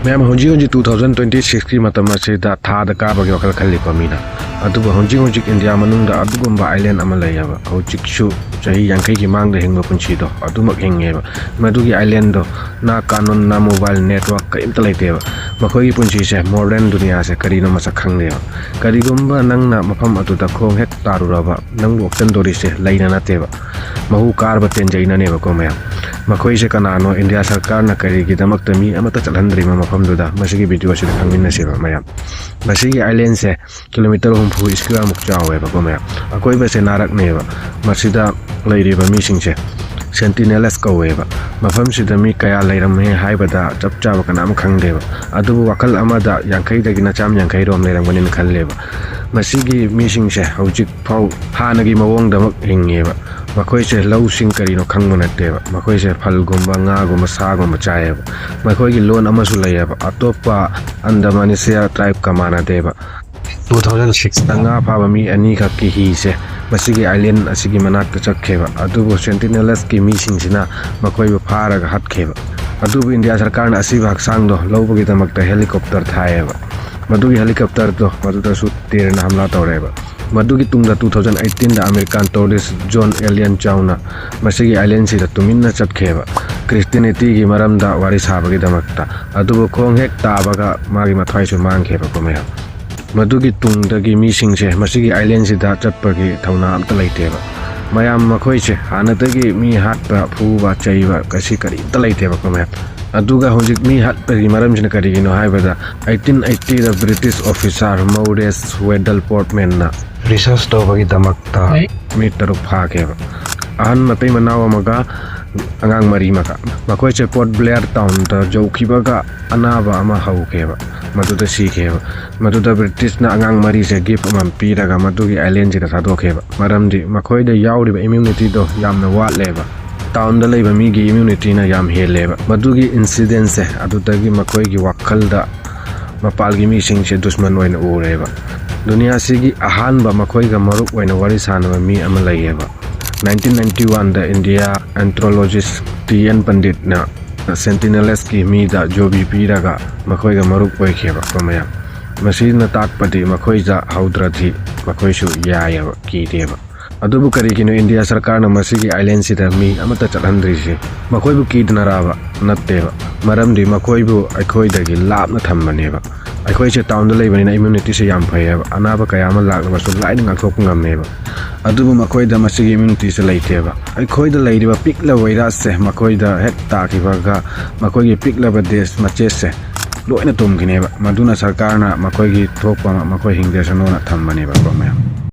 ma'am हूँ 2026 की मतम असिदा थादा काबगी वखल खल्ली पमीना अदुबो हूँ इंडिया मनुंग दा अदुगुम्बा आइलैंड अमा लैयबा हौजिकसु चाही यांखै की मांग दा हिंगबा पुंसीदो अदुमक हिंगेबा मदुगी आइलैंड दो ना कानून ना मोबाइल नेटवर्क कईमता लैतेबा मखोगी पुंसीसे मॉडर्न दुनिया से करीनो मसक खंगदेबा करीगुम्बा नंगना मफम अदुदा खोंग हेक तारुरबा नंग वक्सन दोरिसे लैना नतेबा महू कारबा तेंजैनानेबा को मैम मखोइसे कनानो इंडिया सरकार ना करीगिदमक्ता मी अमता चलहंद्रिमा मफमदुदा मसिगी वीडियो से खंगमिनसेबा मैम मसिगी आइलैंड से किलोमीटर 40 स्क्वायर मुक चावेबा को मैम अकोइबसे नारकनेबा मसिदा लैरिबा मीसिंगसे सेंटिनेल्स कौवेबा मफमसिदा मी कया लैरमहे हाइबदा चप चाबा कनाम खंगदेबा अदुबु वखल अमदा यांखैदगिना चाम यांखै रोम लैरमगनिन खल्लेबा मसिगी मीसिंगसे हौजिक फाउ हानगी मवोंगदमक हिंगेबा मखोइसे लौसिंग करीनो खंगबा नतेबा मखोइसे फलगुम्बा ngaगुम्बा सागुम्बा चायेबा मखोइगी लोन अमसु लैयेबा अतोप्पा अंडमानिसिया ट्राइब का मानदेबा 2006 तंगा फाबा मी अनी खक्की हिसे मसिगी आइलैंड असिगी मनाक चखेबा अदुबु सेंटिनेल्स की मीसिंगसिना मखोइबु फारगा हटखेबा अदुबु इंडिया सरकार ना असिबा हक्सांग दो लौबगी दमकता हेलीकॉप्टर थायेबा मदुगी हेलीकॉप्टर दो मदुदसु तेरना हमला तौरेबा मदुगी तुंगदा 2018 दा अमेरिकन टूरिस्ट जोन एलियन चाउना मसिगी आइलैंड सिदा तुमिन्ना चटखेबा क्रिश्चियनिटी की मरमदा वारी साबगी दमकता अदुबु खोंग हेक ताबगा मागी मथाइसु मांगखेबा को मैम मदुगी तुंगदगी मीसिंगसे मसिगी आइलैंड सिदा चटपगी थौना अमता लैतेबा मयाम मखोइसे हानदगी मी हाटपा फुबा चैबा कसी करीमता लैतेबा को मैम अदुगा हौजिक मी हाटपगी मरमसिना करिगिनो हाइबदा 1880 दा ब्रिटिश ऑफिसर मौरेस वेडल पोर्टमैन ना रिसर्च तौबगी दमकता मी तरुक फाखेबा अहन मतै मनाव अमगा अंगांग मरी मका मखोइसे पोर्ट ब्लेयर टाउन दा जौखिबगा अनाबा अमा हौखेबा मदुदा सीखेबा मदुदा ब्रिटिश ना अंगांग मरी से गिफ्ट अमम पीरगा मदुगी आइलैंड सिदा थादोखेबा मरमदि मखोइदा याउरिबा इम्यूनिटी दो यामना वाटलेबा टाउन दा लैबा मीगी इम्यूनिटी ना याम हेलेबा मदुगी इंसिडेंट से अदुदगी मखोइगी वखलदा मपालगी मीसिंगसे दुश्मन ओइन उरेबा दुनिया सिगी अहानबा मखोइगा मरुक ओइन वारी सानबा मी अमा लैयेबा 1991 दा इंडिया एंथ्रोलॉजिस्ट टीएन पंडित ना सेंटिनेल्स की मीदा जोबी पीरगा मखोइगा मरुक ओइखेबा कमया मसीना ताकपति मखोइजा हौद्रथि मखोइसु यायबा कीदेबा अदुबु करिगिनो इंडिया सरकार ना मसिगी आइलैंड सिदा मी अमता चलहंद्रिसे मखोइबु कीदनराबा नत्तेबा मरमदि मखोइबु अखोइदगी लापना थम्बनेबा अखोइसे टाउन दा लैबनिना इम्यूनिटी से याम फैयेबा अनाबा कयामा लागबसु line ngakthok ngamneba adubu makoida masigi immunity se laiteba अखोइदा लैरिबा पिकला वायरस से मखोइदा हेक ताकिबागा मखोइगी पिकला देश मचे से लोइना तुमगिनेबा मदुना सरकारना मखोइगी थोकपा मखोइ हिंगदेसनोना थम्बनेबा को मैम